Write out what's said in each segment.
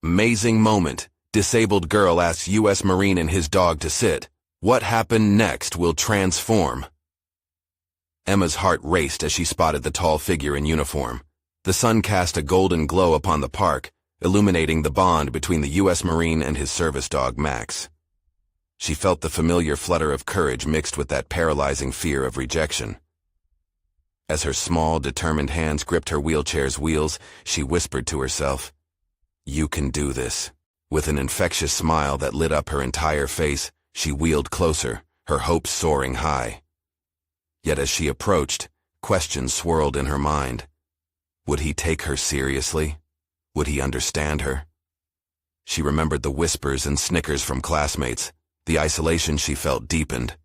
Amazing moment. Disabled girl asks U.S. Marine and his dog to sit. What happened next will transform. Emma's heart raced as she spotted the tall figure in uniform. The sun cast a golden glow upon the park, illuminating the bond between the U.S. Marine and his service dog, Max. She felt the familiar flutter of courage mixed with that paralyzing fear of rejection. As her small, determined hands gripped her wheelchair's wheels, she whispered to herself, "You can do this." With an infectious smile that lit up her entire face, she wheeled closer, her hopes soaring high. Yet as she approached, questions swirled in her mind. Would he take her seriously? Would he understand her? She remembered the whispers and snickers from classmates. The isolation she felt deepened.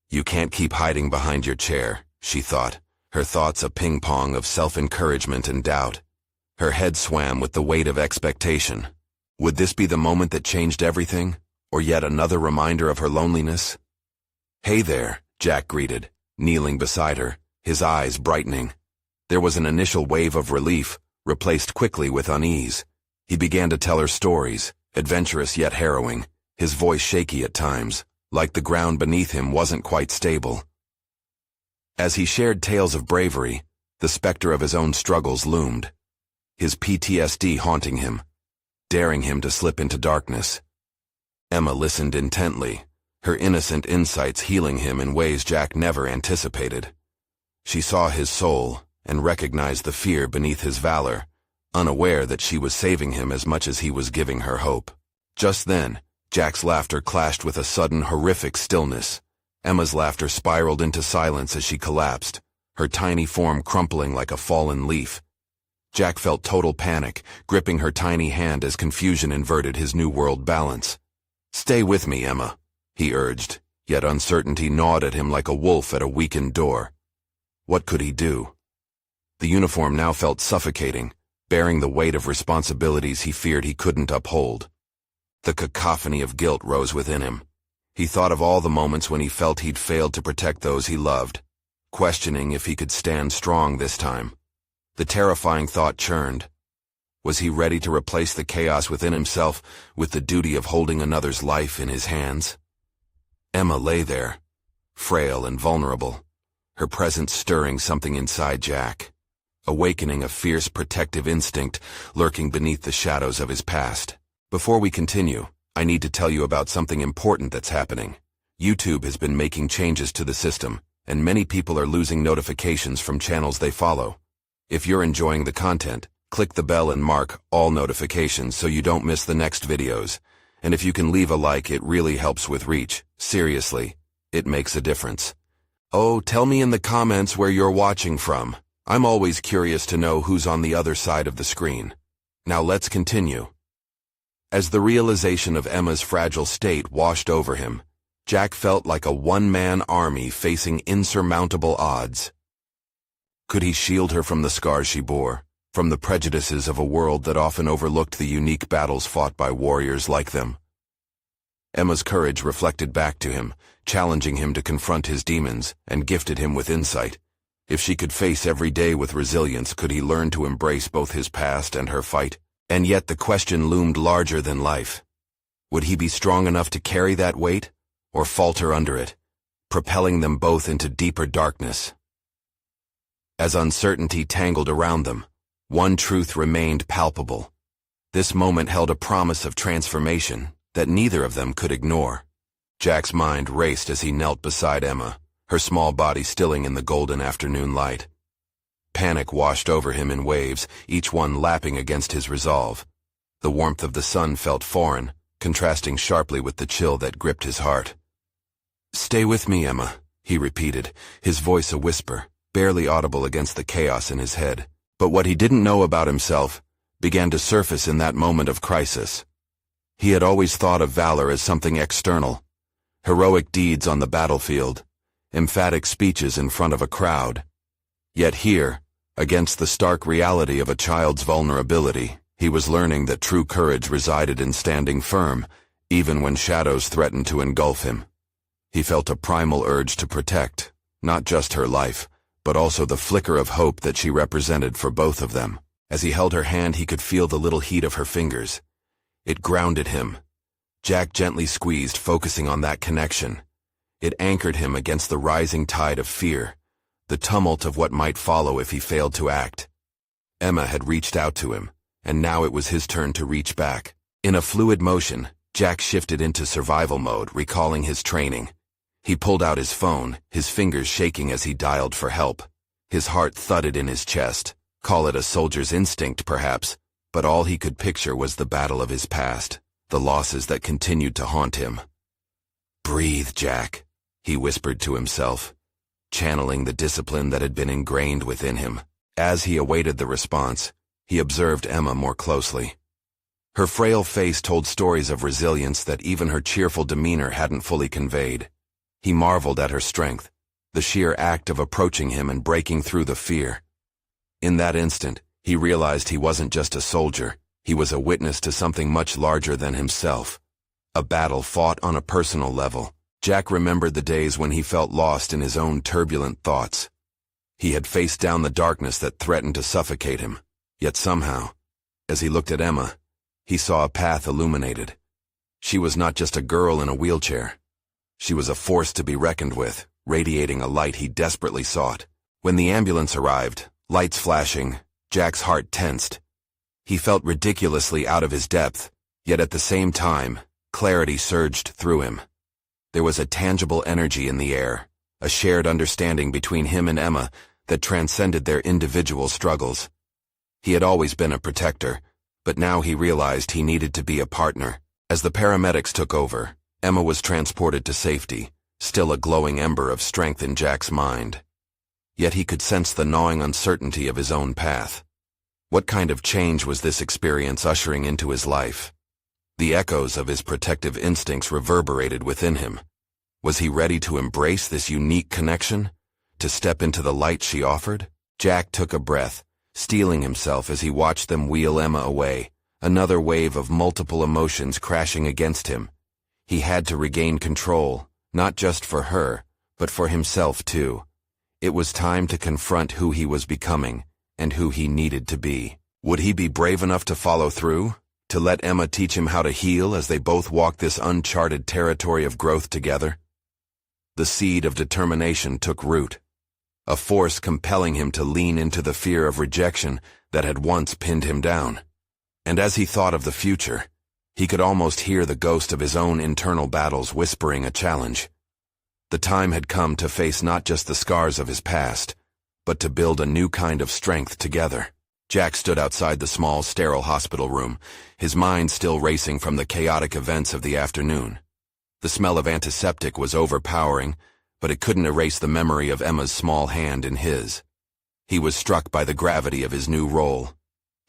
You can't keep hiding behind your chair, she thought, her thoughts a ping-pong of self-encouragement and doubt. Her head swam with the weight of expectation. Would this be the moment that changed everything, or yet another reminder of her loneliness? "Hey there," Jack greeted, kneeling beside her, his eyes brightening. There was an initial wave of relief, replaced quickly with unease. He began to tell her stories, adventurous yet harrowing, his voice shaky at times, like the ground beneath him wasn't quite stable. As he shared tales of bravery, the specter of his own struggles loomed, his PTSD haunting him, daring him to slip into darkness. Emma listened intently, her innocent insights healing him in ways Jack never anticipated. She saw his soul and recognized the fear beneath his valor, unaware that she was saving him as much as he was giving her hope. Just then, Jack's laughter clashed with a sudden horrific stillness. Emma's laughter spiraled into silence as she collapsed, her tiny form crumpling like a fallen leaf. Jack felt total panic, gripping her tiny hand as confusion inverted his new world balance. "Stay with me, Emma," he urged, yet uncertainty gnawed at him like a wolf at a weakened door. What could he do? The uniform now felt suffocating, bearing the weight of responsibilities he feared he couldn't uphold. The cacophony of guilt rose within him. He thought of all the moments when he felt he'd failed to protect those he loved, questioning if he could stand strong this time. The terrifying thought churned. Was he ready to replace the chaos within himself with the duty of holding another's life in his hands? Emma lay there, frail and vulnerable, her presence stirring something inside Jack, awakening a fierce protective instinct lurking beneath the shadows of his past. Before we continue, I need to tell you about something important that's happening. YouTube has been making changes to the system, and many people are losing notifications from channels they follow. If you're enjoying the content, click the bell and mark all notifications so you don't miss the next videos. And if you can leave a like, it really helps with reach. Seriously, it makes a difference. Oh, tell me in the comments where you're watching from. I'm always curious to know who's on the other side of the screen. Now let's continue. As the realization of Emma's fragile state washed over him, Jack felt like a one-man army facing insurmountable odds. Could he shield her from the scars she bore, from the prejudices of a world that often overlooked the unique battles fought by warriors like them? Emma's courage reflected back to him, challenging him to confront his demons, and gifted him with insight. If she could face every day with resilience, could he learn to embrace both his past and her fight? And yet the question loomed larger than life. Would he be strong enough to carry that weight, or falter under it, propelling them both into deeper darkness? As uncertainty tangled around them, one truth remained palpable. This moment held a promise of transformation that neither of them could ignore. Jack's mind raced as he knelt beside Emma, her small body stilling in the golden afternoon light. Panic washed over him in waves, each one lapping against his resolve. The warmth of the sun felt foreign, contrasting sharply with the chill that gripped his heart. "Stay with me, Emma," he repeated, his voice a whisper, barely audible against the chaos in his head. But what he didn't know about himself began to surface in that moment of crisis. He had always thought of valor as something external, heroic deeds on the battlefield, emphatic speeches in front of a crowd. Yet here, against the stark reality of a child's vulnerability, he was learning that true courage resided in standing firm, even when shadows threatened to engulf him. He felt a primal urge to protect, not just her life, but also the flicker of hope that she represented for both of them. As he held her hand, he could feel the little heat of her fingers. It grounded him. Jack gently squeezed, focusing on that connection. It anchored him against the rising tide of fear, the tumult of what might follow if he failed to act. Emma had reached out to him, and now it was his turn to reach back. In a fluid motion, Jack shifted into survival mode, recalling his training. He pulled out his phone, his fingers shaking as he dialed for help. His heart thudded in his chest. Call it a soldier's instinct, perhaps, but all he could picture was the battle of his past, the losses that continued to haunt him. "Breathe, Jack," he whispered to himself, channeling the discipline that had been ingrained within him. As he awaited the response, he observed Emma more closely. Her frail face told stories of resilience that even her cheerful demeanor hadn't fully conveyed. He marveled at her strength, the sheer act of approaching him and breaking through the fear. In that instant, he realized he wasn't just a soldier, he was a witness to something much larger than himself. A battle fought on a personal level. Jack remembered the days when he felt lost in his own turbulent thoughts. He had faced down the darkness that threatened to suffocate him, yet somehow, as he looked at Emma, he saw a path illuminated. She was not just a girl in a wheelchair. She was a force to be reckoned with, radiating a light he desperately sought. When the ambulance arrived, lights flashing, Jack's heart tensed. He felt ridiculously out of his depth, yet at the same time, clarity surged through him. There was a tangible energy in the air, a shared understanding between him and Emma that transcended their individual struggles. He had always been a protector, but now he realized he needed to be a partner. As the paramedics took over, Emma was transported to safety, still a glowing ember of strength in Jack's mind. Yet he could sense the gnawing uncertainty of his own path. What kind of change was this experience ushering into his life? The echoes of his protective instincts reverberated within him. Was he ready to embrace this unique connection? To step into the light she offered? Jack took a breath, steeling himself as he watched them wheel Emma away, another wave of multiple emotions crashing against him. He had to regain control, not just for her, but for himself too. It was time to confront who he was becoming, and who he needed to be. Would he be brave enough to follow through? To let Emma teach him how to heal as they both walked this uncharted territory of growth together? The seed of determination took root, a force compelling him to lean into the fear of rejection that had once pinned him down. And as he thought of the future, he could almost hear the ghost of his own internal battles whispering a challenge. The time had come to face not just the scars of his past, but to build a new kind of strength together. Jack stood outside the small, sterile hospital room, his mind still racing from the chaotic events of the afternoon. The smell of antiseptic was overpowering, but it couldn't erase the memory of Emma's small hand in his. He was struck by the gravity of his new role.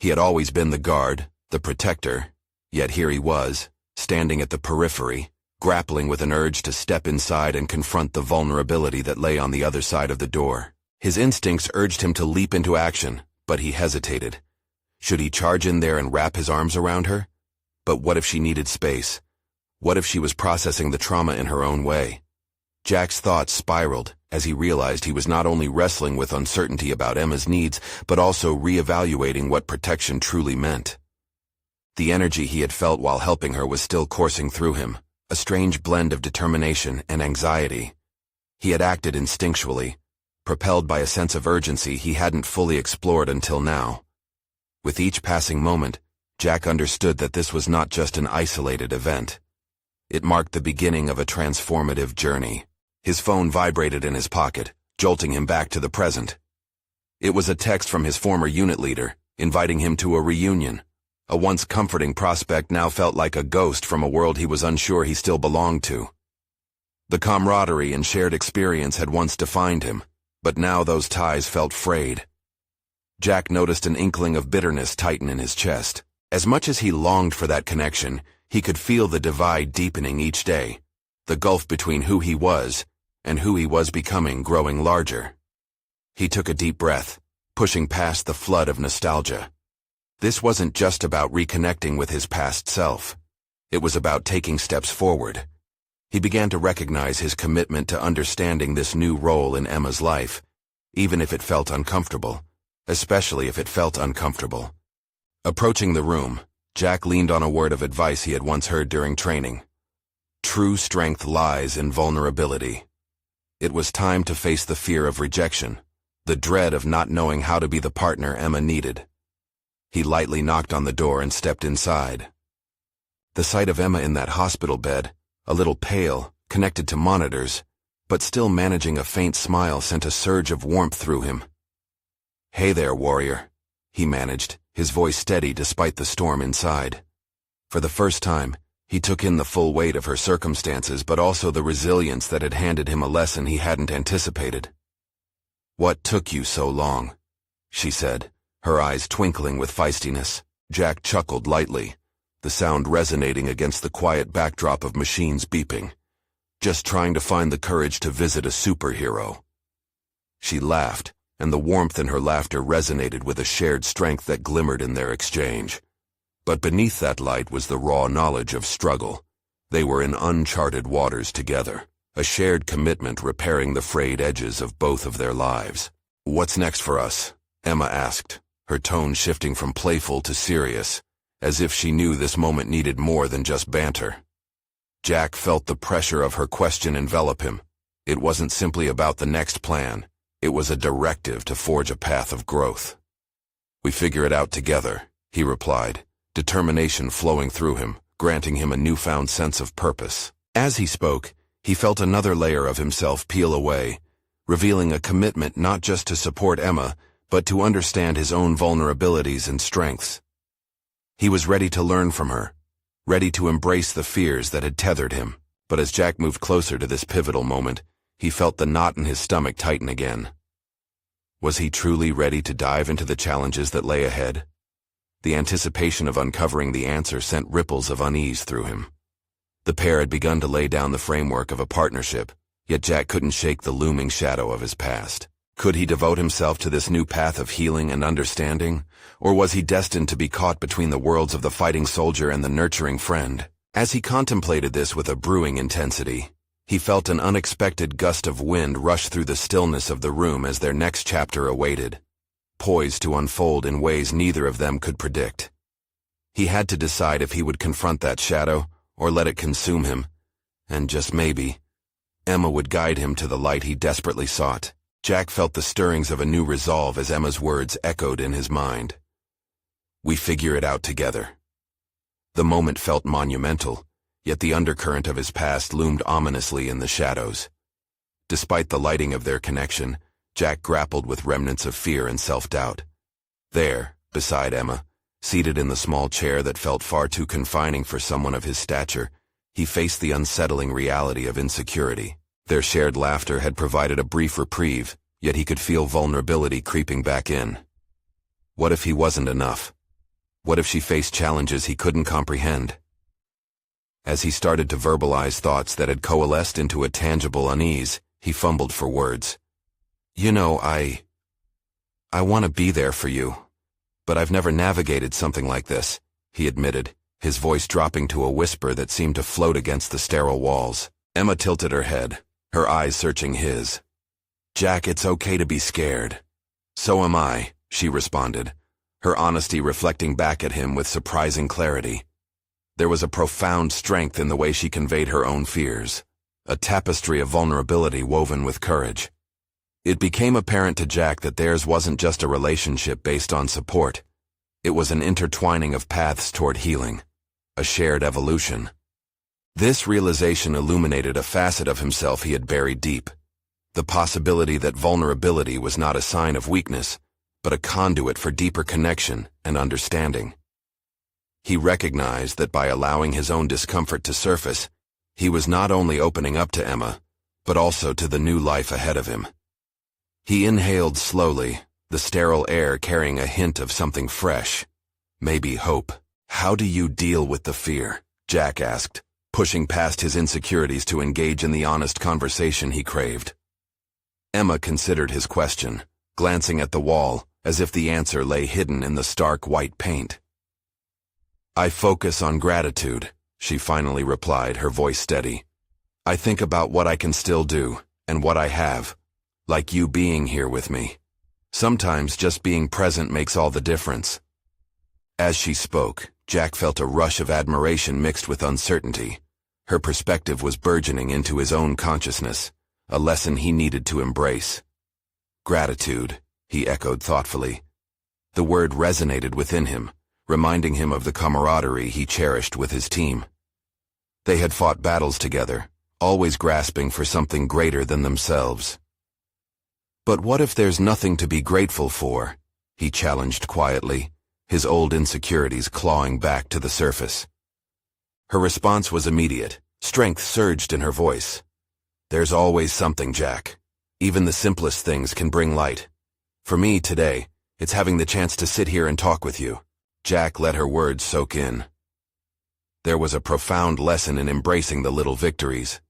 He had always been the guard, the protector, yet here he was, standing at the periphery, grappling with an urge to step inside and confront the vulnerability that lay on the other side of the door. His instincts urged him to leap into action, but he hesitated. Should he charge in there and wrap his arms around her? But what if she needed space? What if she was processing the trauma in her own way? Jack's thoughts spiraled as he realized he was not only wrestling with uncertainty about Emma's needs, but also reevaluating what protection truly meant. The energy he had felt while helping her was still coursing through him, a strange blend of determination and anxiety. He had acted instinctually, propelled by a sense of urgency he hadn't fully explored until now. With each passing moment, Jack understood that this was not just an isolated event. It marked the beginning of a transformative journey. His phone vibrated in his pocket, jolting him back to the present. It was a text from his former unit leader, inviting him to a reunion. A once comforting prospect now felt like a ghost from a world he was unsure he still belonged to. The camaraderie and shared experience had once defined him, but now those ties felt frayed. Jack noticed an inkling of bitterness tighten in his chest. As much as he longed for that connection, he could feel the divide deepening each day, the gulf between who he was and who he was becoming growing larger. He took a deep breath, pushing past the flood of nostalgia. This wasn't just about reconnecting with his past self. It was about taking steps forward. He began to recognize his commitment to understanding this new role in Emma's life, even if it felt uncomfortable. especially if it felt uncomfortable. Approaching the room, Jack leaned on a word of advice he had once heard during training. True strength lies in vulnerability. It was time to face the fear of rejection, the dread of not knowing how to be the partner Emma needed. He lightly knocked on the door and stepped inside. The sight of Emma in that hospital bed, a little pale, connected to monitors, but still managing a faint smile, sent a surge of warmth through him. "Hey there, warrior," he managed, his voice steady despite the storm inside. For the first time, he took in the full weight of her circumstances, but also the resilience that had handed him a lesson he hadn't anticipated. "What took you so long?" she said, her eyes twinkling with feistiness. Jack chuckled lightly, the sound resonating against the quiet backdrop of machines beeping. "Just trying to find the courage to visit a superhero." She laughed, and the warmth in her laughter resonated with a shared strength that glimmered in their exchange. But beneath that light was the raw knowledge of struggle. They were in uncharted waters together, a shared commitment repairing the frayed edges of both of their lives. "What's next for us?" Emma asked, her tone shifting from playful to serious, as if she knew this moment needed more than just banter. Jack felt the pressure of her question envelop him. It wasn't simply about the next plan. It was a directive to forge a path of growth. "We figure it out together," he replied, determination flowing through him, granting him a newfound sense of purpose. As he spoke, he felt another layer of himself peel away, revealing a commitment not just to support Emma, but to understand his own vulnerabilities and strengths. He was ready to learn from her, ready to embrace the fears that had tethered him. But as Jack moved closer to this pivotal moment, he felt the knot in his stomach tighten again. Was he truly ready to dive into the challenges that lay ahead? The anticipation of uncovering the answer sent ripples of unease through him. The pair had begun to lay down the framework of a partnership, yet Jack couldn't shake the looming shadow of his past. Could he devote himself to this new path of healing and understanding, or was he destined to be caught between the worlds of the fighting soldier and the nurturing friend? As he contemplated this with a brewing intensity, he felt an unexpected gust of wind rush through the stillness of the room as their next chapter awaited, poised to unfold in ways neither of them could predict. He had to decide if he would confront that shadow or let it consume him, and just maybe, Emma would guide him to the light he desperately sought. Jack felt the stirrings of a new resolve as Emma's words echoed in his mind. "We figure it out together." The moment felt monumental, yet the undercurrent of his past loomed ominously in the shadows. Despite the lighting of their connection, Jack grappled with remnants of fear and self-doubt. There, beside Emma, seated in the small chair that felt far too confining for someone of his stature, he faced the unsettling reality of insecurity. Their shared laughter had provided a brief reprieve, yet he could feel vulnerability creeping back in. What if he wasn't enough? What if she faced challenges he couldn't comprehend? As he started to verbalize thoughts that had coalesced into a tangible unease, he fumbled for words. "You know, I want to be there for you, but I've never navigated something like this," he admitted, his voice dropping to a whisper that seemed to float against the sterile walls. Emma tilted her head, her eyes searching his. "Jack, it's okay to be scared." "So am I," she responded, her honesty reflecting back at him with surprising clarity. There was a profound strength in the way she conveyed her own fears, a tapestry of vulnerability woven with courage. It became apparent to Jack that theirs wasn't just a relationship based on support. It was an intertwining of paths toward healing, a shared evolution. This realization illuminated a facet of himself he had buried deep, the possibility that vulnerability was not a sign of weakness, but a conduit for deeper connection and understanding. He recognized that by allowing his own discomfort to surface, he was not only opening up to Emma, but also to the new life ahead of him. He inhaled slowly, the sterile air carrying a hint of something fresh, maybe hope. "How do you deal with the fear?" Jack asked, pushing past his insecurities to engage in the honest conversation he craved. Emma considered his question, glancing at the wall, as if the answer lay hidden in the stark white paint. "I focus on gratitude," she finally replied, her voice steady. "I think about what I can still do, and what I have, like you being here with me." Sometimes just being present makes all the difference. As she spoke, Jack felt a rush of admiration mixed with uncertainty. Her perspective was burgeoning into his own consciousness, a lesson he needed to embrace. Gratitude, he echoed thoughtfully. The word resonated within him, reminding him of the camaraderie he cherished with his team. They had fought battles together, always grasping for something greater than themselves. But what if there's nothing to be grateful for? He challenged quietly, his old insecurities clawing back to the surface. Her response was immediate. Strength surged in her voice. There's always something, Jack. Even the simplest things can bring light. For me, today, it's having the chance to sit here and talk with you. Jack let her words soak in. There was a profound lesson in embracing the little victories.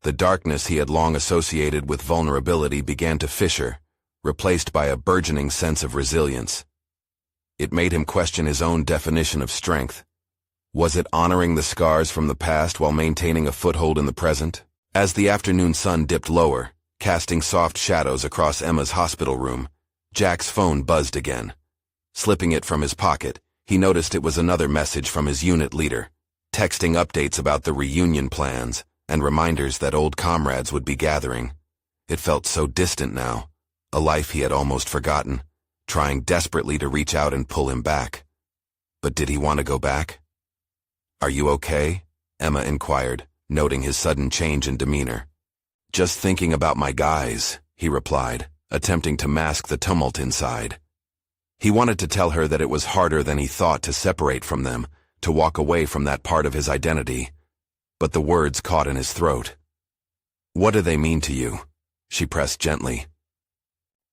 The darkness he had long associated with vulnerability began to fissure, replaced by a burgeoning sense of resilience. It made him question his own definition of strength. Was it honoring the scars from the past while maintaining a foothold in the present? As the afternoon sun dipped lower, casting soft shadows across Emma's hospital room, Jack's phone buzzed again. Slipping it from his pocket, he noticed it was another message from his unit leader, texting updates about the reunion plans and reminders that old comrades would be gathering. It felt so distant now, a life he had almost forgotten, trying desperately to reach out and pull him back. But did he want to go back? "Are you okay?" Emma inquired, noting his sudden change in demeanor. "Just thinking about my guys," he replied, attempting to mask the tumult inside. He wanted to tell her that it was harder than he thought to separate from them, to walk away from that part of his identity. But the words caught in his throat. "What do they mean to you?" she pressed gently.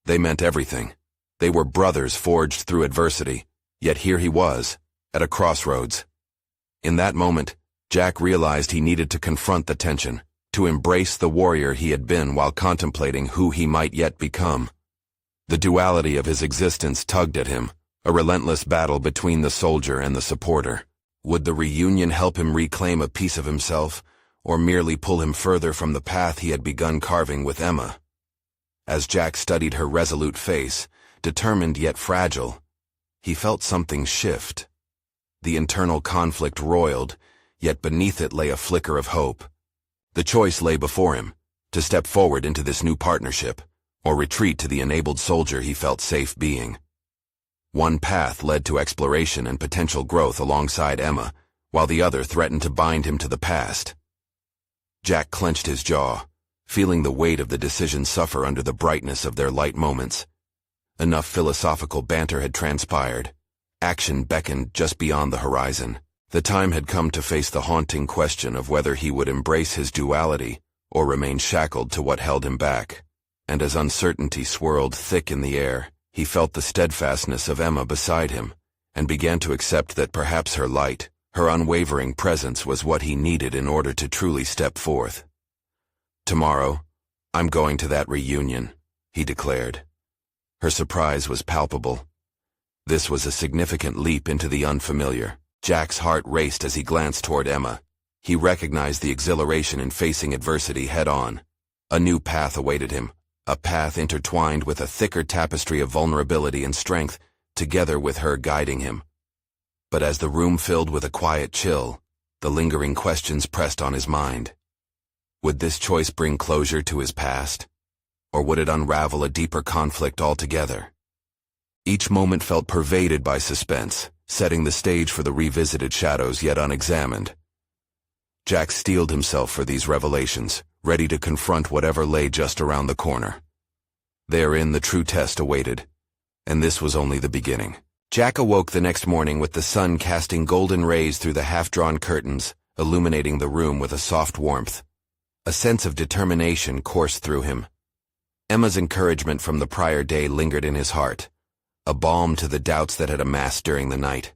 They meant everything. They were brothers forged through adversity, yet here he was, at a crossroads. In that moment, Jack realized he needed to confront the tension, to embrace the warrior he had been while contemplating who he might yet become. The duality of his existence tugged at him, a relentless battle between the soldier and the supporter. Would the reunion help him reclaim a piece of himself, or merely pull him further from the path he had begun carving with Emma? As Jack studied her resolute face, determined yet fragile, he felt something shift. The internal conflict roiled, yet beneath it lay a flicker of hope. The choice lay before him, to step forward into this new partnership, or retreat to the enabled soldier he felt safe being. One path led to exploration and potential growth alongside Emma, while the other threatened to bind him to the past. Jack clenched his jaw, feeling the weight of the decision suffer under the brightness of their light moments. Enough philosophical banter had transpired. Action beckoned just beyond the horizon. The time had come to face the haunting question of whether he would embrace his duality or remain shackled to what held him back. And as uncertainty swirled thick in the air, he felt the steadfastness of Emma beside him, and began to accept that perhaps her light, her unwavering presence was what he needed in order to truly step forth. "Tomorrow, I'm going to that reunion," he declared. Her surprise was palpable. This was a significant leap into the unfamiliar. Jack's heart raced as he glanced toward Emma. He recognized the exhilaration in facing adversity head-on. A new path awaited him, a path intertwined with a thicker tapestry of vulnerability and strength, together with her guiding him. But as the room filled with a quiet chill, the lingering questions pressed on his mind. Would this choice bring closure to his past? Or would it unravel a deeper conflict altogether? Each moment felt pervaded by suspense, setting the stage for the revisited shadows yet unexamined. Jack steeled himself for these revelations, ready to confront whatever lay just around the corner. Therein the true test awaited, and this was only the beginning. Jack awoke the next morning with the sun casting golden rays through the half-drawn curtains, illuminating the room with a soft warmth. A sense of determination coursed through him. Emma's encouragement from the prior day lingered in his heart, a balm to the doubts that had amassed during the night.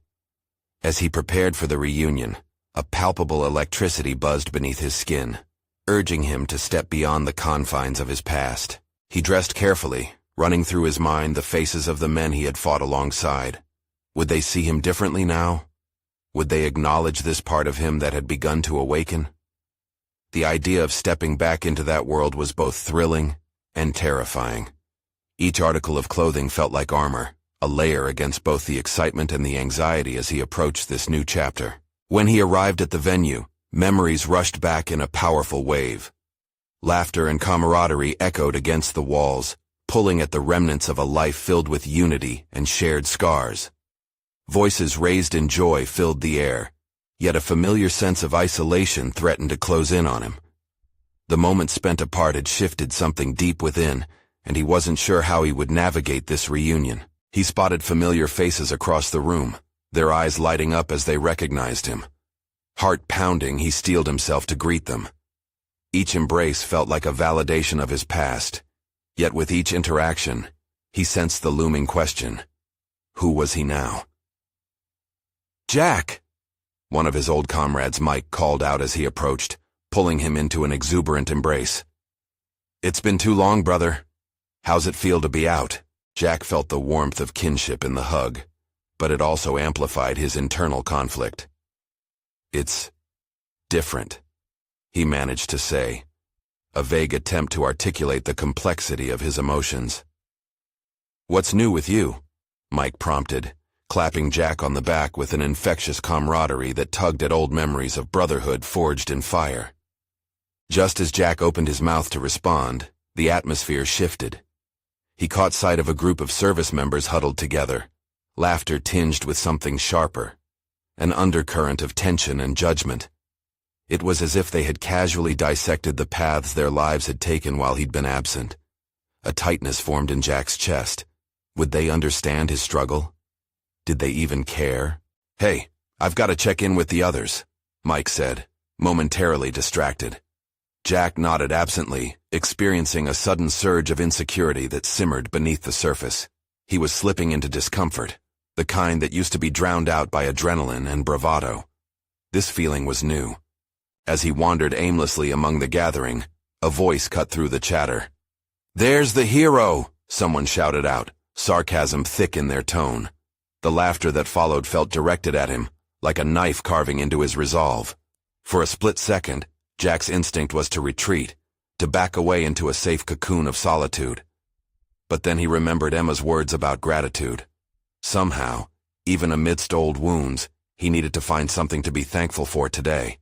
As he prepared for the reunion, a palpable electricity buzzed beneath his skin, urging him to step beyond the confines of his past. He dressed carefully, running through his mind the faces of the men he had fought alongside. Would they see him differently now? Would they acknowledge this part of him that had begun to awaken? The idea of stepping back into that world was both thrilling and terrifying. Each article of clothing felt like armor, a layer against both the excitement and the anxiety as he approached this new chapter. When he arrived at the venue, memories rushed back in a powerful wave. Laughter and camaraderie echoed against the walls, pulling at the remnants of a life filled with unity and shared scars. Voices raised in joy filled the air, yet a familiar sense of isolation threatened to close in on him. The moment spent apart had shifted something deep within, and he wasn't sure how he would navigate this reunion. He spotted familiar faces across the room, their eyes lighting up as they recognized him. Heart pounding, he steeled himself to greet them. Each embrace felt like a validation of his past, yet with each interaction, he sensed the looming question: who was he now? "Jack!" One of his old comrades, Mike, called out as he approached, pulling him into an exuberant embrace. "It's been too long, brother. How's it feel to be out?" Jack felt the warmth of kinship in the hug, but it also amplified his internal conflict. "It's different," he managed to say, a vague attempt to articulate the complexity of his emotions. "What's new with you?" Mike prompted, clapping Jack on the back with an infectious camaraderie that tugged at old memories of brotherhood forged in fire. Just as Jack opened his mouth to respond, the atmosphere shifted. He caught sight of a group of service members huddled together, laughter tinged with something sharper, an undercurrent of tension and judgment. It was as if they had casually dissected the paths their lives had taken while he'd been absent. A tightness formed in Jack's chest. Would they understand his struggle? Did they even care? "Hey, I've got to check in with the others," Mike said, momentarily distracted. Jack nodded absently, experiencing a sudden surge of insecurity that simmered beneath the surface. He was slipping into discomfort, the kind that used to be drowned out by adrenaline and bravado. This feeling was new. As he wandered aimlessly among the gathering, a voice cut through the chatter. "There's the hero!" someone shouted out, sarcasm thick in their tone. The laughter that followed felt directed at him, like a knife carving into his resolve. For a split second, Jack's instinct was to retreat, to back away into a safe cocoon of solitude. But then he remembered Emma's words about gratitude. Somehow, even amidst old wounds, he needed to find something to be thankful for today.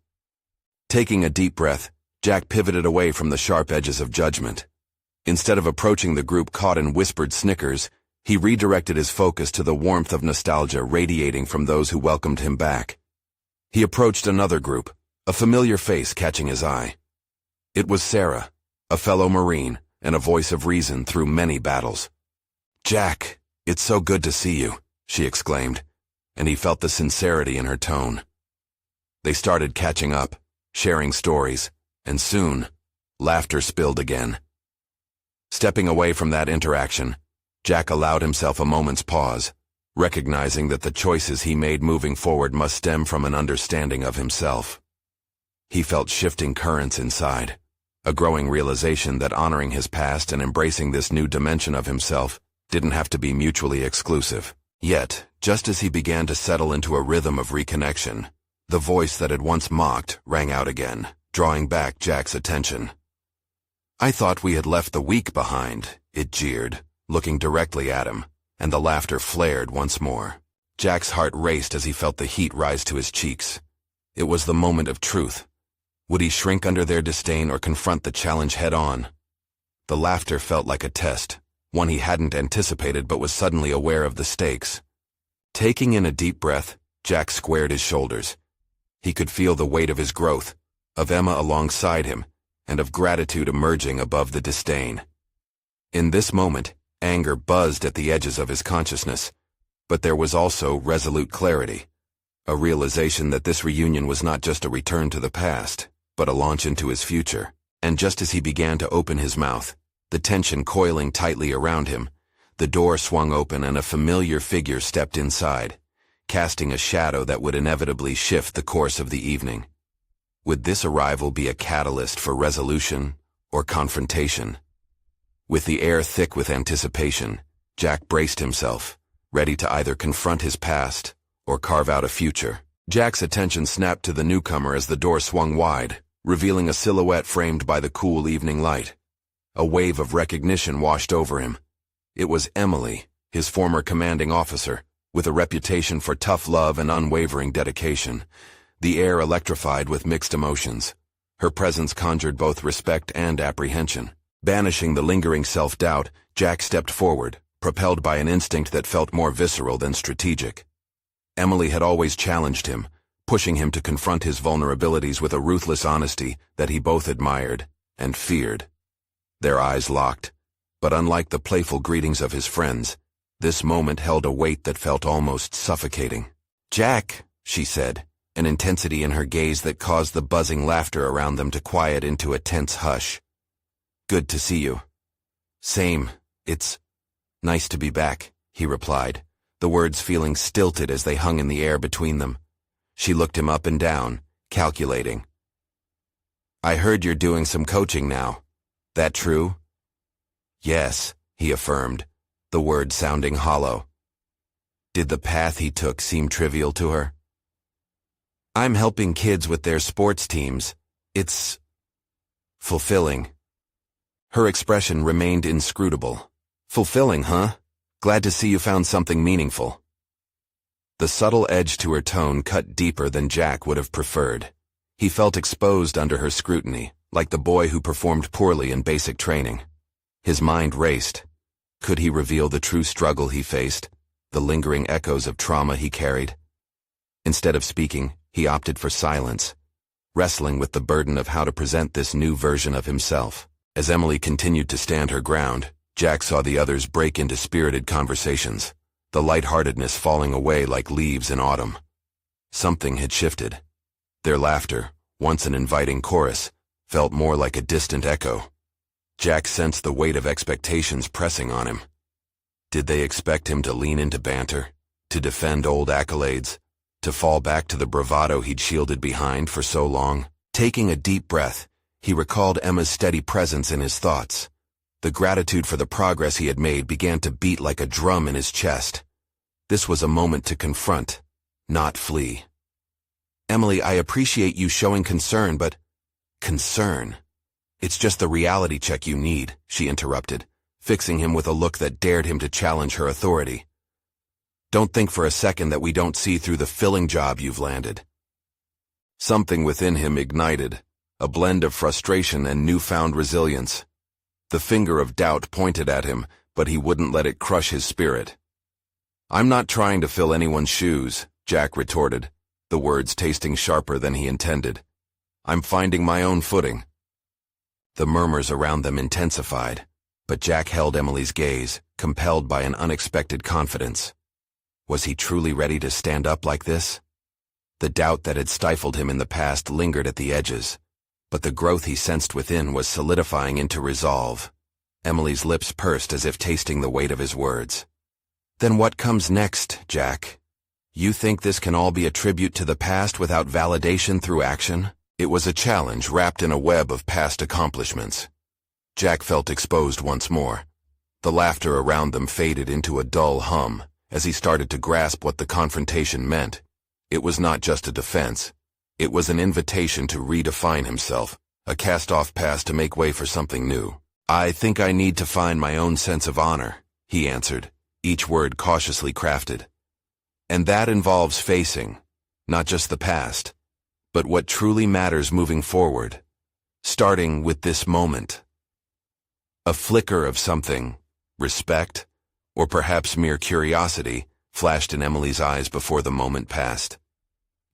Taking a deep breath, Jack pivoted away from the sharp edges of judgment. Instead of approaching the group caught in whispered snickers, he redirected his focus to the warmth of nostalgia radiating from those who welcomed him back. He approached another group, a familiar face catching his eye. It was Sarah, a fellow Marine, and a voice of reason through many battles. "Jack, it's so good to see you," she exclaimed, and he felt the sincerity in her tone. They started catching up, sharing stories, and soon, laughter spilled again. Stepping away from that interaction, Jack allowed himself a moment's pause, recognizing that the choices he made moving forward must stem from an understanding of himself. He felt shifting currents inside, a growing realization that honoring his past and embracing this new dimension of himself didn't have to be mutually exclusive. Yet, just as he began to settle into a rhythm of reconnection, the voice that had once mocked rang out again, drawing back Jack's attention. "I thought we had left the weak behind," it jeered, looking directly at him, and the laughter flared once more. Jack's heart raced as he felt the heat rise to his cheeks. It was the moment of truth. Would he shrink under their disdain or confront the challenge head-on? The laughter felt like a test, one he hadn't anticipated but was suddenly aware of the stakes. Taking in a deep breath, Jack squared his shoulders. He could feel the weight of his growth, of Emma alongside him, and of gratitude emerging above the disdain. In this moment, anger buzzed at the edges of his consciousness, but there was also resolute clarity, a realization that this reunion was not just a return to the past, but a launch into his future. And just as he began to open his mouth, the tension coiling tightly around him, the door swung open and a familiar figure stepped inside, casting a shadow that would inevitably shift the course of the evening. Would this arrival be a catalyst for resolution or confrontation? With the air thick with anticipation, Jack braced himself, ready to either confront his past or carve out a future. Jack's attention snapped to the newcomer as the door swung wide, revealing a silhouette framed by the cool evening light. A wave of recognition washed over him. It was Emily, his former commanding officer, with a reputation for tough love and unwavering dedication. The air electrified with mixed emotions. Her presence conjured both respect and apprehension. Banishing the lingering self-doubt, Jack stepped forward, propelled by an instinct that felt more visceral than strategic. Emily had always challenged him, pushing him to confront his vulnerabilities with a ruthless honesty that he both admired and feared. Their eyes locked, but unlike the playful greetings of his friends, this moment held a weight that felt almost suffocating. "Jack," she said, an intensity in her gaze that caused the buzzing laughter around them to quiet into a tense hush. "Good to see you." "Same. It's nice to be back," he replied, the words feeling stilted as they hung in the air between them. She looked him up and down, calculating. "I heard you're doing some coaching now. That true?" "Yes," he affirmed, the words sounding hollow. Did the path he took seem trivial to her? "I'm helping kids with their sports teams. It's fulfilling." Her expression remained inscrutable. "Fulfilling, huh? Glad to see you found something meaningful." The subtle edge to her tone cut deeper than Jack would have preferred. He felt exposed under her scrutiny, like the boy who performed poorly in basic training. His mind raced. Could he reveal the true struggle he faced, the lingering echoes of trauma he carried? Instead of speaking, he opted for silence, wrestling with the burden of how to present this new version of himself. As Emily continued to stand her ground, Jack saw the others break into spirited conversations, the lightheartedness falling away like leaves in autumn. Something had shifted. Their laughter, once an inviting chorus, felt more like a distant echo. Jack sensed the weight of expectations pressing on him. Did they expect him to lean into banter, to defend old accolades, to fall back to the bravado he'd shielded behind for so long? Taking a deep breath, he recalled Emma's steady presence in his thoughts. The gratitude for the progress he had made began to beat like a drum in his chest. This was a moment to confront, not flee. "Emily, I appreciate you showing concern, but—" "Concern? It's just the reality check you need," she interrupted, fixing him with a look that dared him to challenge her authority. "Don't think for a second that we don't see through the filling job you've landed." Something within him ignited, a blend of frustration and newfound resilience. The finger of doubt pointed at him, but he wouldn't let it crush his spirit. "I'm not trying to fill anyone's shoes," Jack retorted, the words tasting sharper than he intended. "I'm finding my own footing." The murmurs around them intensified, but Jack held Emily's gaze, compelled by an unexpected confidence. Was he truly ready to stand up like this? The doubt that had stifled him in the past lingered at the edges, but the growth he sensed within was solidifying into resolve. Emily's lips pursed as if tasting the weight of his words. "Then what comes next, Jack? You think this can all be a tribute to the past without validation through action?" It was a challenge wrapped in a web of past accomplishments. Jack felt exposed once more. The laughter around them faded into a dull hum as he started to grasp what the confrontation meant. It was not just a defense. It was an invitation to redefine himself, a cast-off past to make way for something new. "I think I need to find my own sense of honor," he answered, each word cautiously crafted. "And that involves facing, not just the past, but what truly matters moving forward, starting with this moment." A flicker of something, respect, or perhaps mere curiosity, flashed in Emily's eyes before the moment passed.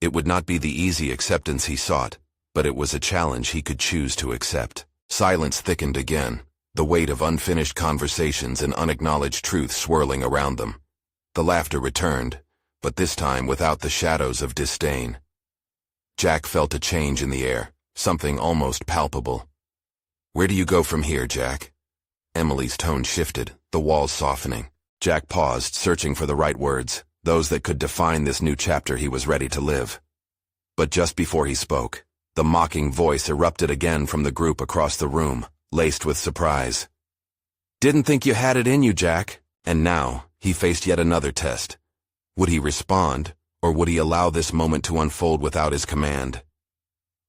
It would not be the easy acceptance he sought, but it was a challenge he could choose to accept. Silence thickened again, the weight of unfinished conversations and unacknowledged truth swirling around them. The laughter returned, but this time without the shadows of disdain. Jack felt a change in the air, something almost palpable. "Where do you go from here, Jack?" Emily's tone shifted, the walls softening. Jack paused, searching for the right words, those that could define this new chapter he was ready to live. But just before he spoke, the mocking voice erupted again from the group across the room, laced with surprise. "Didn't think you had it in you, Jack." And now, he faced yet another test. Would he respond, or would he allow this moment to unfold without his command?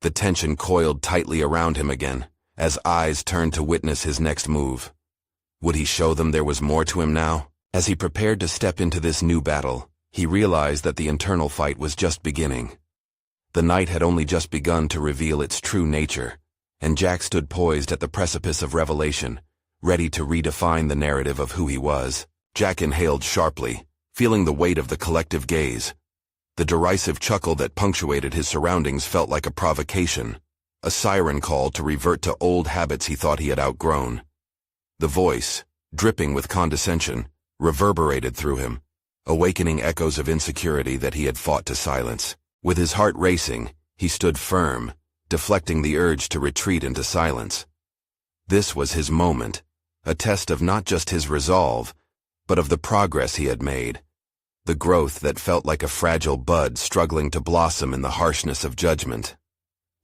The tension coiled tightly around him again, as eyes turned to witness his next move. Would he show them there was more to him now? As he prepared to step into this new battle, he realized that the internal fight was just beginning. The night had only just begun to reveal its true nature, and Jack stood poised at the precipice of revelation, ready to redefine the narrative of who he was. Jack inhaled sharply, feeling the weight of the collective gaze. The derisive chuckle that punctuated his surroundings felt like a provocation, a siren call to revert to old habits he thought he had outgrown. The voice, dripping with condescension, reverberated through him, awakening echoes of insecurity that he had fought to silence. With his heart racing, he stood firm, deflecting the urge to retreat into silence. This was his moment, a test of not just his resolve, but of the progress he had made, the growth that felt like a fragile bud struggling to blossom in the harshness of judgment.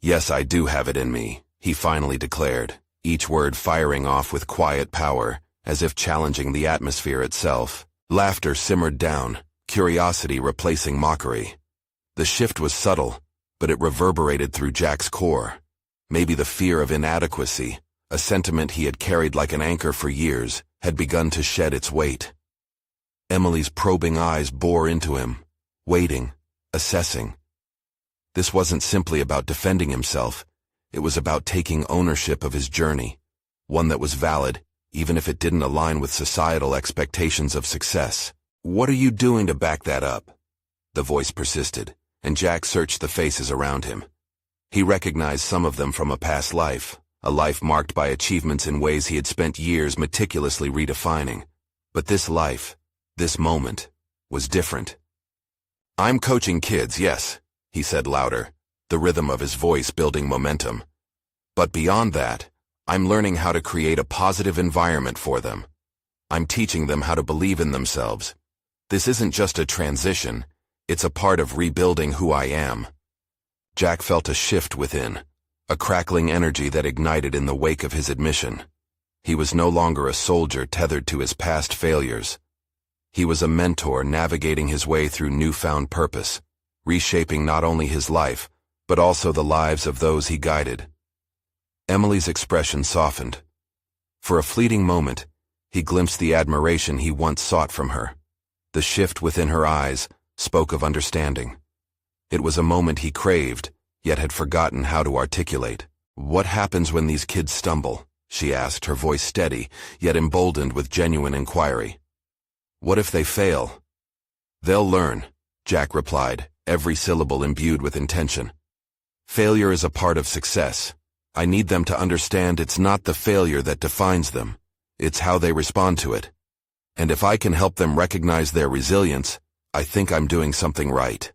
"Yes, I do have it in me," he finally declared, each word firing off with quiet power, as if challenging the atmosphere itself. Laughter simmered down, curiosity replacing mockery. The shift was subtle, but it reverberated through Jack's core. Maybe the fear of inadequacy, a sentiment he had carried like an anchor for years, had begun to shed its weight. Emily's probing eyes bore into him, waiting, assessing. This wasn't simply about defending himself, it was about taking ownership of his journey, one that was valid, even if it didn't align with societal expectations of success. "What are you doing to back that up?" The voice persisted, and Jack searched the faces around him. He recognized some of them from a past life, a life marked by achievements in ways he had spent years meticulously redefining. But this life, this moment, was different. "I'm coaching kids, yes," he said louder, the rhythm of his voice building momentum. "But beyond that, I'm learning how to create a positive environment for them. I'm teaching them how to believe in themselves. This isn't just a transition, it's a part of rebuilding who I am." Jack felt a shift within, a crackling energy that ignited in the wake of his admission. He was no longer a soldier tethered to his past failures. He was a mentor navigating his way through newfound purpose, reshaping not only his life, but also the lives of those he guided. Emily's expression softened. For a fleeting moment, he glimpsed the admiration he once sought from her. The shift within her eyes spoke of understanding. It was a moment he craved, yet had forgotten how to articulate. "What happens when these kids stumble?" she asked, her voice steady, yet emboldened with genuine inquiry. "What if they fail?" "They'll learn," Jack replied, every syllable imbued with intention. "Failure is a part of success. I need them to understand it's not the failure that defines them, it's how they respond to it. And if I can help them recognize their resilience, I think I'm doing something right."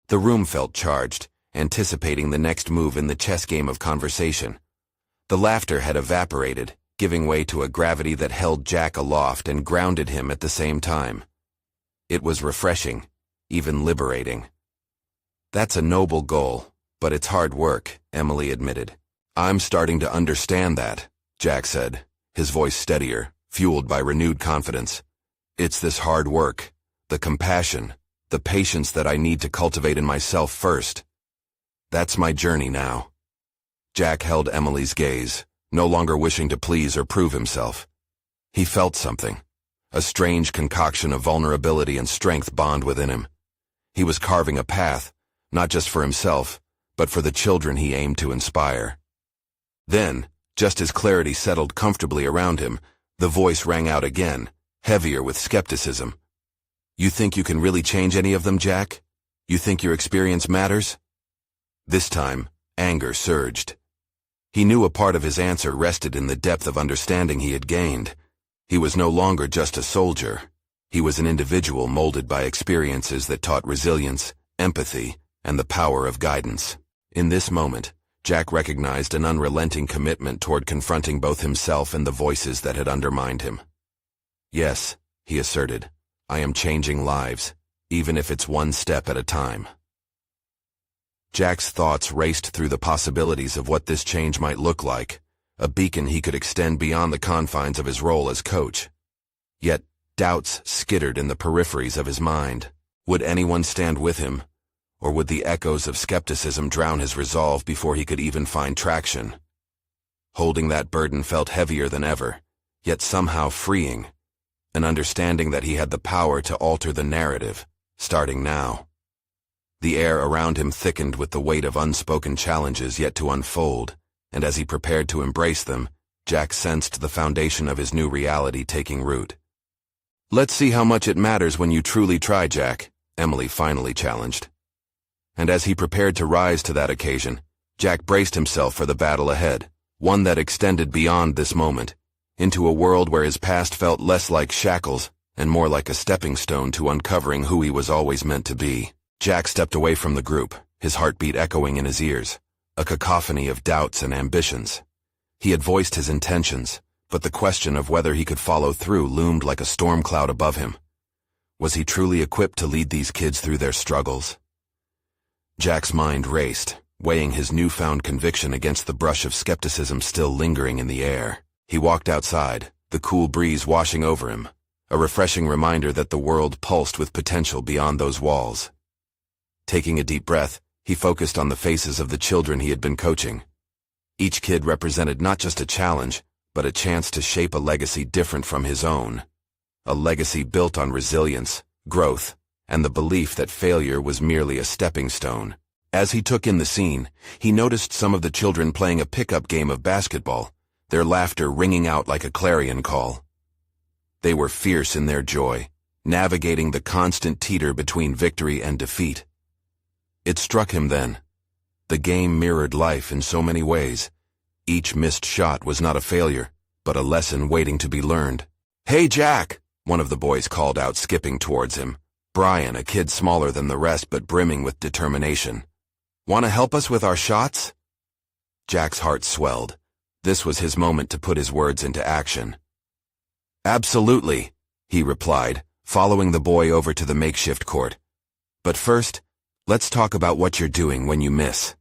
The room felt charged, anticipating the next move in the chess game of conversation. The laughter had evaporated, giving way to a gravity that held Jack aloft and grounded him at the same time. It was refreshing, even liberating. "That's a noble goal, but it's hard work," Emily admitted. "I'm starting to understand that," Jack said, his voice steadier, fueled by renewed confidence. "It's this hard work, the compassion, the patience that I need to cultivate in myself first. That's my journey now." Jack held Emily's gaze, no longer wishing to please or prove himself. He felt something, a strange concoction of vulnerability and strength bond within him. He was carving a path, not just for himself, but for the children he aimed to inspire. Then, just as clarity settled comfortably around him, the voice rang out again, heavier with skepticism. "You think you can really change any of them, Jack? You think your experience matters?" This time, anger surged. He knew a part of his answer rested in the depth of understanding he had gained. He was no longer just a soldier. He was an individual molded by experiences that taught resilience, empathy, and the power of guidance. In this moment, Jack recognized an unrelenting commitment toward confronting both himself and the voices that had undermined him. "Yes," he asserted, "I am changing lives, even if it's one step at a time." Jack's thoughts raced through the possibilities of what this change might look like, a beacon he could extend beyond the confines of his role as coach. Yet, doubts skittered in the peripheries of his mind. Would anyone stand with him? Or would the echoes of skepticism drown his resolve before he could even find traction? Holding that burden felt heavier than ever, yet somehow freeing, an understanding that he had the power to alter the narrative, starting now. The air around him thickened with the weight of unspoken challenges yet to unfold, and as he prepared to embrace them, Jack sensed the foundation of his new reality taking root. "Let's see how much it matters when you truly try, Jack," Emily finally challenged. And as he prepared to rise to that occasion, Jack braced himself for the battle ahead, one that extended beyond this moment, into a world where his past felt less like shackles and more like a stepping stone to uncovering who he was always meant to be. Jack stepped away from the group, his heartbeat echoing in his ears, a cacophony of doubts and ambitions. He had voiced his intentions, but the question of whether he could follow through loomed like a storm cloud above him. Was he truly equipped to lead these kids through their struggles? Jack's mind raced, weighing his newfound conviction against the brush of skepticism still lingering in the air. He walked outside, the cool breeze washing over him, a refreshing reminder that the world pulsed with potential beyond those walls. Taking a deep breath, he focused on the faces of the children he had been coaching. Each kid represented not just a challenge, but a chance to shape a legacy different from his own. A legacy built on resilience, growth, and the belief that failure was merely a stepping stone. As he took in the scene, he noticed some of the children playing a pickup game of basketball, their laughter ringing out like a clarion call. They were fierce in their joy, navigating the constant teeter between victory and defeat. It struck him then. The game mirrored life in so many ways. Each missed shot was not a failure, but a lesson waiting to be learned. "Hey, Jack!" one of the boys called out, skipping towards him. Brian, a kid smaller than the rest but brimming with determination. "Want to help us with our shots?" Jack's heart swelled. This was his moment to put his words into action. "Absolutely," he replied, following the boy over to the makeshift court. "But first, let's talk about what you're doing when you miss."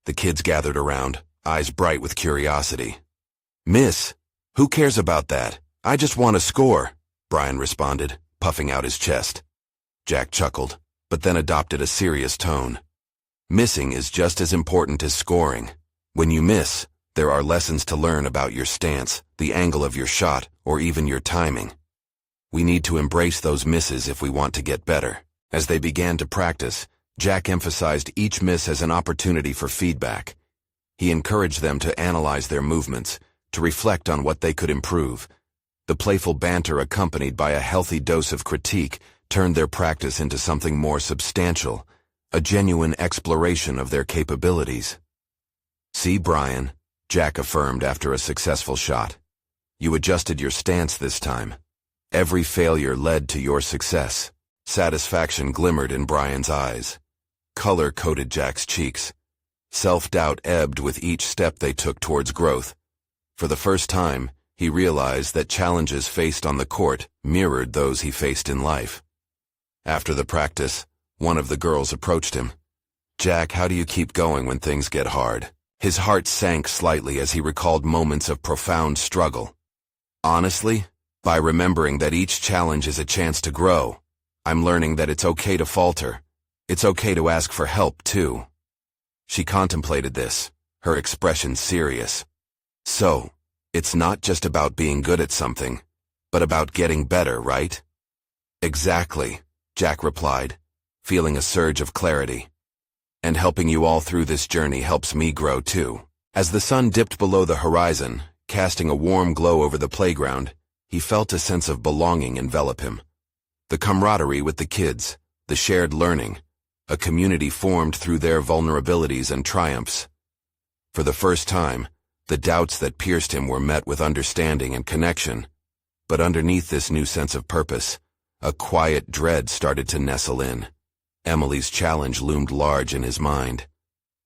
The kids gathered around, eyes bright with curiosity. "Miss? Who cares about that? I just want to score," Brian responded, puffing out his chest. Jack chuckled, but then adopted a serious tone. "Missing is just as important as scoring. When you miss, there are lessons to learn about your stance, the angle of your shot, or even your timing. We need to embrace those misses if we want to get better." As they began to practice, Jack emphasized each miss as an opportunity for feedback. He encouraged them to analyze their movements, to reflect on what they could improve. The playful banter accompanied by a healthy dose of critique turned their practice into something more substantial, a genuine exploration of their capabilities. "See, Brian," Jack affirmed after a successful shot. "You adjusted your stance this time. Every failure led to your success." Satisfaction glimmered in Brian's eyes. Color coated Jack's cheeks. Self-doubt ebbed with each step they took towards growth. For the first time, he realized that challenges faced on the court mirrored those he faced in life. After the practice, one of the girls approached him. "Jack, how do you keep going when things get hard?" His heart sank slightly as he recalled moments of profound struggle. "Honestly, by remembering that each challenge is a chance to grow, I'm learning that it's okay to falter. It's okay to ask for help, too." She contemplated this, her expression serious. "So, it's not just about being good at something, but about getting better, right?" "Exactly," Jack replied, feeling a surge of clarity. "And helping you all through this journey helps me grow, too." As the sun dipped below the horizon, casting a warm glow over the playground, he felt a sense of belonging envelop him. The camaraderie with the kids, the shared learning, a community formed through their vulnerabilities and triumphs. For the first time, the doubts that pierced him were met with understanding and connection. But underneath this new sense of purpose, a quiet dread started to nestle in. Emily's challenge loomed large in his mind.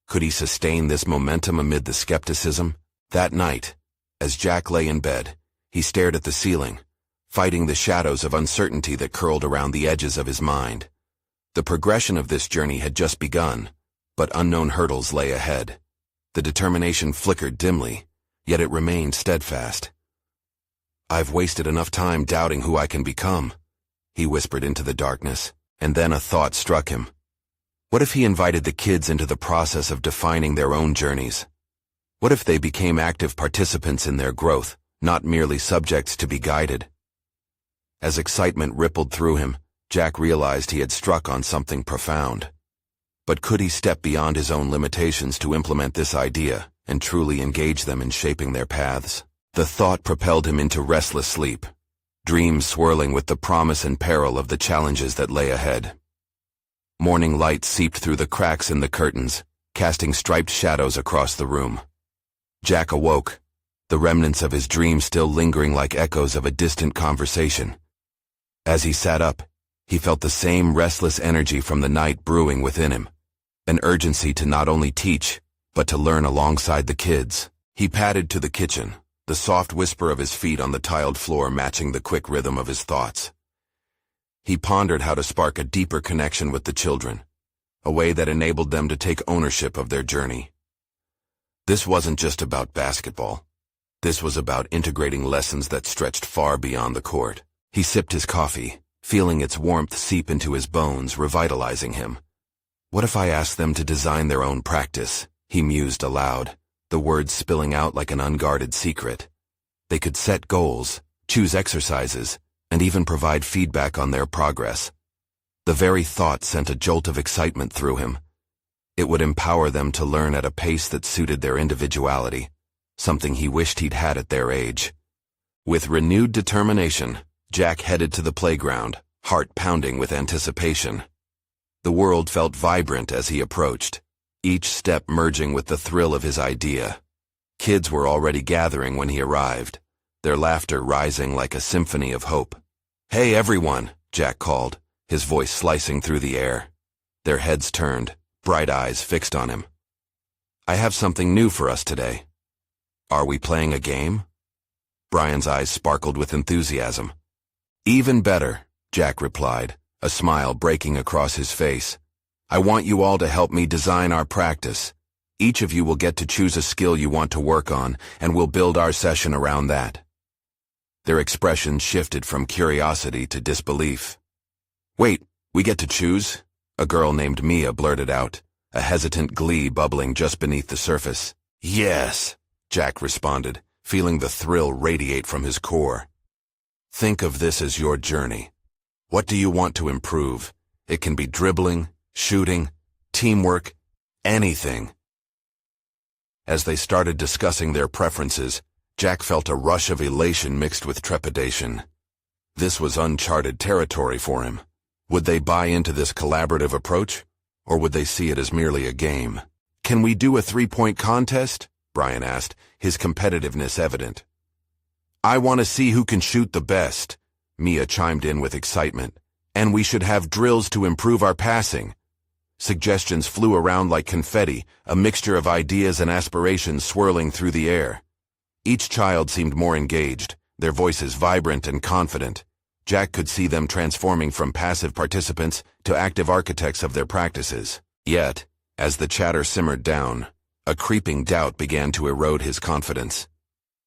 Could he sustain this momentum amid the skepticism? That night, as Jack lay in bed, he stared at the ceiling, fighting the shadows of uncertainty that curled around the edges of his mind. The progression of this journey had just begun, but unknown hurdles lay ahead. The determination flickered dimly, yet it remained steadfast. "I've wasted enough time doubting who I can become," he whispered into the darkness, and then a thought struck him. What if he invited the kids into the process of defining their own journeys? What if they became active participants in their growth, not merely subjects to be guided. As excitement rippled through him, Jack realized he had struck on something profound. But could he step beyond his own limitations to implement this idea and truly engage them in shaping their paths? The thought propelled him into restless sleep, dreams swirling with the promise and peril of the challenges that lay ahead. Morning light seeped through the cracks in the curtains, casting striped shadows across the room. Jack awoke, the remnants of his dream still lingering like echoes of a distant conversation. As he sat up, he felt the same restless energy from the night brewing within him, an urgency to not only teach, but to learn alongside the kids. He padded to the kitchen, the soft whisper of his feet on the tiled floor matching the quick rhythm of his thoughts. He pondered how to spark a deeper connection with the children, a way that enabled them to take ownership of their journey. This wasn't just about basketball. This was about integrating lessons that stretched far beyond the court. He sipped his coffee, feeling its warmth seep into his bones, revitalizing him. What if I asked them to design their own practice? He mused aloud, the words spilling out like an unguarded secret. They could set goals, choose exercises, and even provide feedback on their progress. The very thought sent a jolt of excitement through him. It would empower them to learn at a pace that suited their individuality, something he wished he'd had at their age. With renewed determination, Jack headed to the playground, heart pounding with anticipation. The world felt vibrant as he approached, each step merging with the thrill of his idea. Kids were already gathering when he arrived, their laughter rising like a symphony of hope. "Hey everyone," Jack called, his voice slicing through the air. Their heads turned, bright eyes fixed on him. "I have something new for us today." "Are we playing a game?" Brian's eyes sparkled with enthusiasm. "Even better," Jack replied, a smile breaking across his face. "I want you all to help me design our practice. Each of you will get to choose a skill you want to work on, and we'll build our session around that." Their expressions shifted from curiosity to disbelief. "Wait, we get to choose?" A girl named Mia blurted out, a hesitant glee bubbling just beneath the surface. "Yes," Jack responded, feeling the thrill radiate from his core. "Think of this as your journey. What do you want to improve? It can be dribbling, shooting, teamwork, anything." As they started discussing their preferences, Jack felt a rush of elation mixed with trepidation. This was uncharted territory for him. Would they buy into this collaborative approach, or would they see it as merely a game? "Can we do a three-point contest?" Brian asked, his competitiveness evident. "I want to see who can shoot the best," Mia chimed in with excitement. "And we should have drills to improve our passing." Suggestions flew around like confetti, a mixture of ideas and aspirations swirling through the air. Each child seemed more engaged, their voices vibrant and confident. Jack could see them transforming from passive participants to active architects of their practices. Yet, as the chatter simmered down, a creeping doubt began to erode his confidence.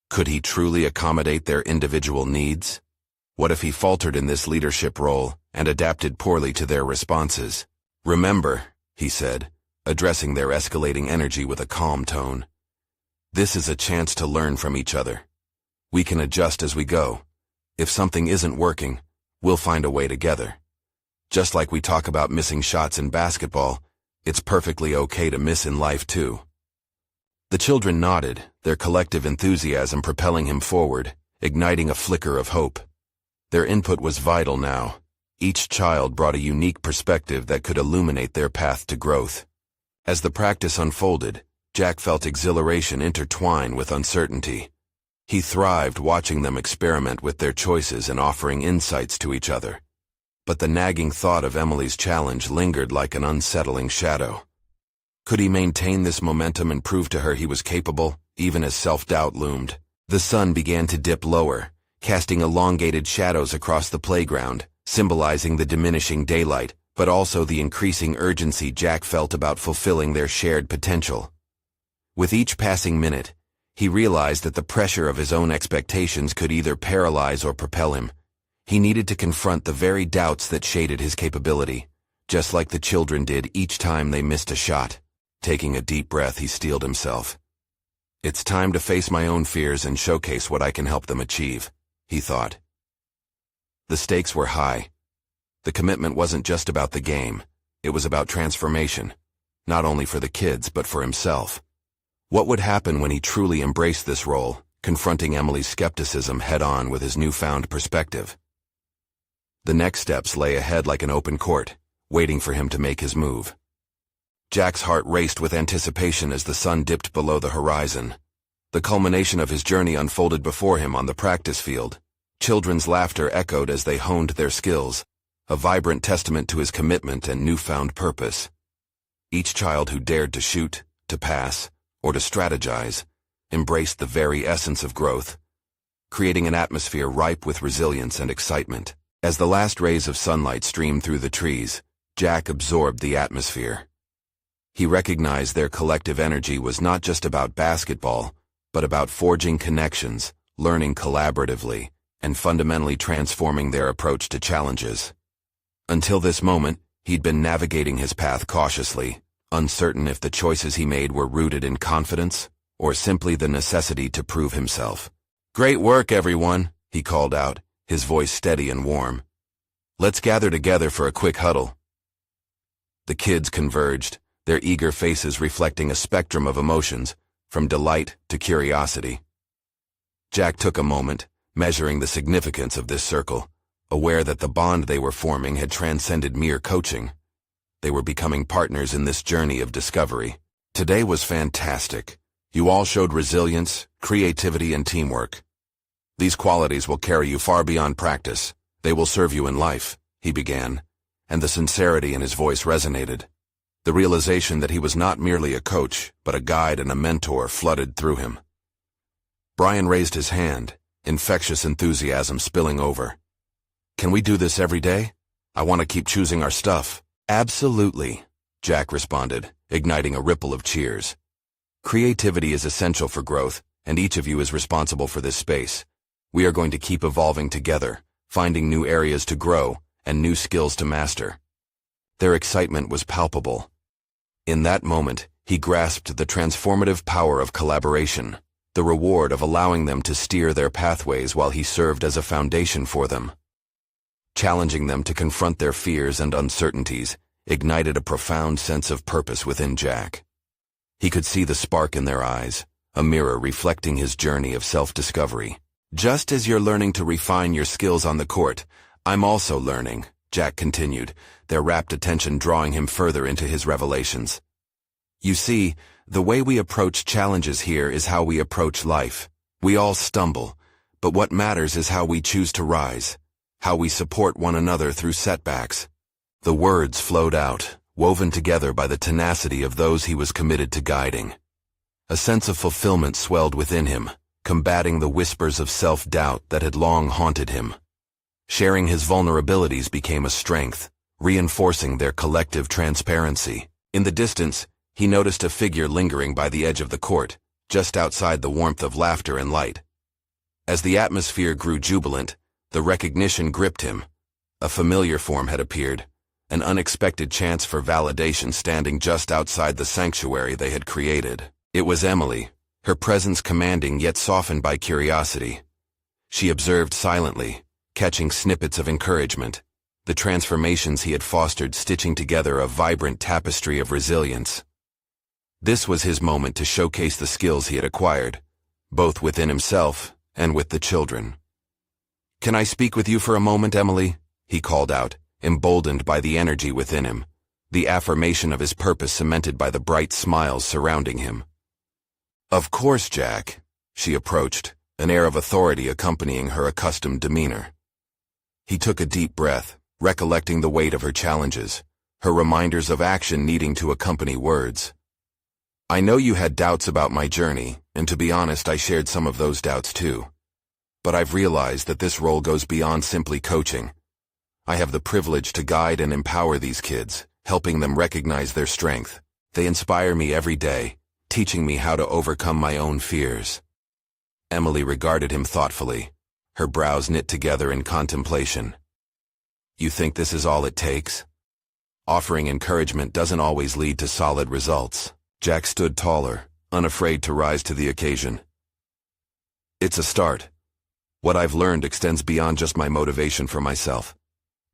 Could he truly accommodate their individual needs? What if he faltered in this leadership role and adapted poorly to their responses? "Remember," he said, addressing their escalating energy with a calm tone, "this is a chance to learn from each other. We can adjust as we go. If something isn't working, we'll find a way together. Just like we talk about missing shots in basketball, it's perfectly okay to miss in life too." The children nodded, their collective enthusiasm propelling him forward, igniting a flicker of hope. Their input was vital now. Each child brought a unique perspective that could illuminate their path to growth. As the practice unfolded, Jack felt exhilaration intertwine with uncertainty. He thrived watching them experiment with their choices and offering insights to each other. But the nagging thought of Emily's challenge lingered like an unsettling shadow. Could he maintain this momentum and prove to her he was capable, even as self-doubt loomed? The sun began to dip lower, casting elongated shadows across the playground, symbolizing the diminishing daylight, but also the increasing urgency Jack felt about fulfilling their shared potential. With each passing minute, he realized that the pressure of his own expectations could either paralyze or propel him. He needed to confront the very doubts that shaded his capability, just like the children did each time they missed a shot. Taking a deep breath, he steeled himself. It's time to face my own fears and showcase what I can help them achieve, he thought. The stakes were high. The commitment wasn't just about the game. It was about transformation, not only for the kids, but for himself. What would happen when he truly embraced this role, confronting Emily's skepticism head-on with his newfound perspective? The next steps lay ahead like an open court, waiting for him to make his move. Jack's heart raced with anticipation as the sun dipped below the horizon. The culmination of his journey unfolded before him on the practice field. Children's laughter echoed as they honed their skills, a vibrant testament to his commitment and newfound purpose. Each child who dared to shoot, to pass, or to strategize, embraced the very essence of growth, creating an atmosphere ripe with resilience and excitement. As the last rays of sunlight streamed through the trees, Jack absorbed the atmosphere. He recognized their collective energy was not just about basketball, but about forging connections, learning collaboratively, and fundamentally transforming their approach to challenges. Until this moment, he'd been navigating his path cautiously, uncertain if the choices he made were rooted in confidence or simply the necessity to prove himself. "Great work, everyone," he called out, his voice steady and warm. "Let's gather together for a quick huddle." The kids converged, their eager faces reflecting a spectrum of emotions, from delight to curiosity. Jack took a moment, measuring the significance of this circle, aware that the bond they were forming had transcended mere coaching. They were becoming partners in this journey of discovery. "Today was fantastic. You all showed resilience, creativity, and teamwork. These qualities will carry you far beyond practice. They will serve you in life," he began, and the sincerity in his voice resonated. The realization that he was not merely a coach, but a guide and a mentor flooded through him. Brian raised his hand, infectious enthusiasm spilling over. "Can we do this every day? I want to keep choosing our stuff." "Absolutely," Jack responded, igniting a ripple of cheers. "Creativity is essential for growth, and each of you is responsible for this space. We are going to keep evolving together, finding new areas to grow and new skills to master." Their excitement was palpable. In that moment, he grasped the transformative power of collaboration, the reward of allowing them to steer their pathways while he served as a foundation for them. Challenging them to confront their fears and uncertainties ignited a profound sense of purpose within Jack. He could see the spark in their eyes, a mirror reflecting his journey of self-discovery. "Just as you're learning to refine your skills on the court, I'm also learning," Jack continued, their rapt attention drawing him further into his revelations. "You see, the way we approach challenges here is how we approach life. We all stumble, but what matters is how we choose to rise, how we support one another through setbacks." The words flowed out, woven together by the tenacity of those he was committed to guiding. A sense of fulfillment swelled within him, combating the whispers of self-doubt that had long haunted him. Sharing his vulnerabilities became a strength, reinforcing their collective transparency. In the distance, he noticed a figure lingering by the edge of the court, just outside the warmth of laughter and light. As the atmosphere grew jubilant, the recognition gripped him. A familiar form had appeared, an unexpected chance for validation standing just outside the sanctuary they had created. It was Emily, her presence commanding yet softened by curiosity. She observed silently, catching snippets of encouragement, the transformations he had fostered stitching together a vibrant tapestry of resilience. This was his moment to showcase the skills he had acquired, both within himself and with the children. "Can I speak with you for a moment, Emily?" he called out, emboldened by the energy within him, the affirmation of his purpose cemented by the bright smiles surrounding him. "Of course, Jack," she approached, an air of authority accompanying her accustomed demeanor. He took a deep breath, recollecting the weight of her challenges, her reminders of action needing to accompany words. "I know you had doubts about my journey, and to be honest, I shared some of those doubts too. But I've realized that this role goes beyond simply coaching. I have the privilege to guide and empower these kids, helping them recognize their strength. They inspire me every day, teaching me how to overcome my own fears." Emily regarded him thoughtfully, her brows knit together in contemplation. "You think this is all it takes? Offering encouragement doesn't always lead to solid results." Jack stood taller, unafraid to rise to the occasion. It's a start. What I've learned extends beyond just my motivation for myself.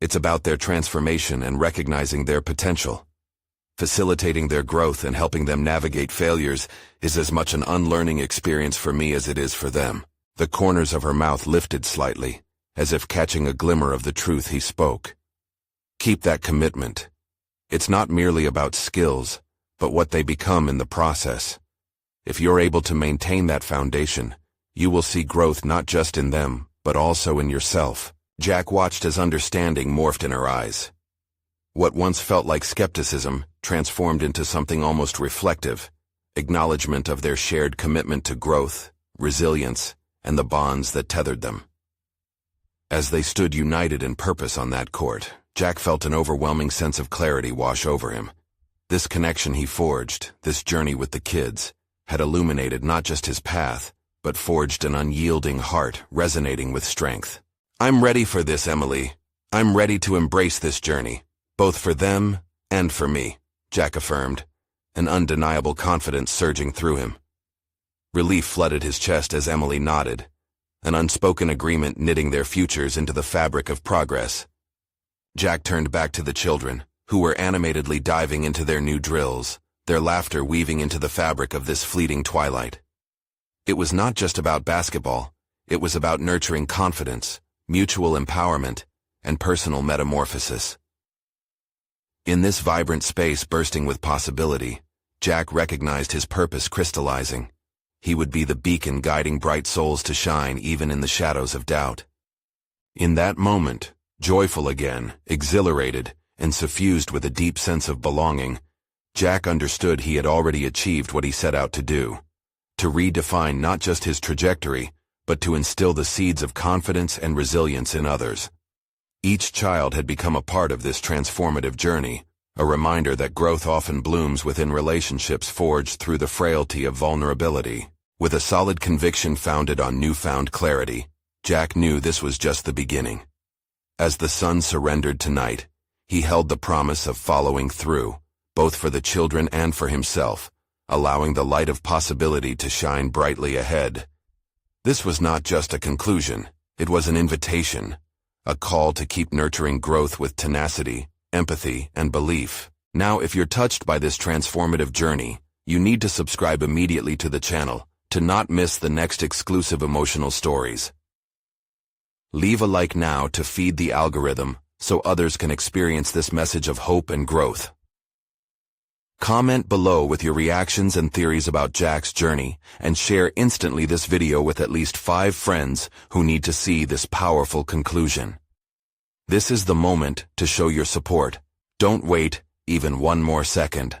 It's about their transformation and recognizing their potential. Facilitating their growth and helping them navigate failures is as much an unlearning experience for me as it is for them. The corners of her mouth lifted slightly, as if catching a glimmer of the truth he spoke. Keep that commitment. It's not merely about skills, but what they become in the process. If you're able to maintain that foundation, you will see growth not just in them, but also in yourself. Jack watched as understanding morphed in her eyes. What once felt like skepticism transformed into something almost reflective, acknowledgement of their shared commitment to growth, resilience, and the bonds that tethered them. As they stood united in purpose on that court, Jack felt an overwhelming sense of clarity wash over him. This connection he forged, this journey with the kids, had illuminated not just his path, but forged an unyielding heart resonating with strength. I'm ready for this, Emily. I'm ready to embrace this journey, both for them and for me, Jack affirmed, an undeniable confidence surging through him. Relief flooded his chest as Emily nodded, an unspoken agreement knitting their futures into the fabric of progress. Jack turned back to the children, who were animatedly diving into their new drills, their laughter weaving into the fabric of this fleeting twilight. It was not just about basketball, it was about nurturing confidence, mutual empowerment, and personal metamorphosis. In this vibrant space bursting with possibility, Jack recognized his purpose crystallizing. He would be the beacon guiding bright souls to shine even in the shadows of doubt. In that moment, joyful again, exhilarated, and suffused with a deep sense of belonging, Jack understood he had already achieved what he set out to do, to redefine not just his trajectory, but to instill the seeds of confidence and resilience in others. Each child had become a part of this transformative journey, a reminder that growth often blooms within relationships forged through the frailty of vulnerability. With a solid conviction founded on newfound clarity, Jack knew this was just the beginning. As the sun surrendered tonight, he held the promise of following through, both for the children and for himself, allowing the light of possibility to shine brightly ahead. This was not just a conclusion, it was an invitation, a call to keep nurturing growth with tenacity, empathy, and belief. Now, if you're touched by this transformative journey, you need to subscribe immediately to the channel to not miss the next exclusive emotional stories. Leave a like now to feed the algorithm so others can experience this message of hope and growth. Comment below with your reactions and theories about Jack's journey, and share instantly this video with at least 5 friends who need to see this powerful conclusion. This is the moment to show your support. Don't wait even one more second.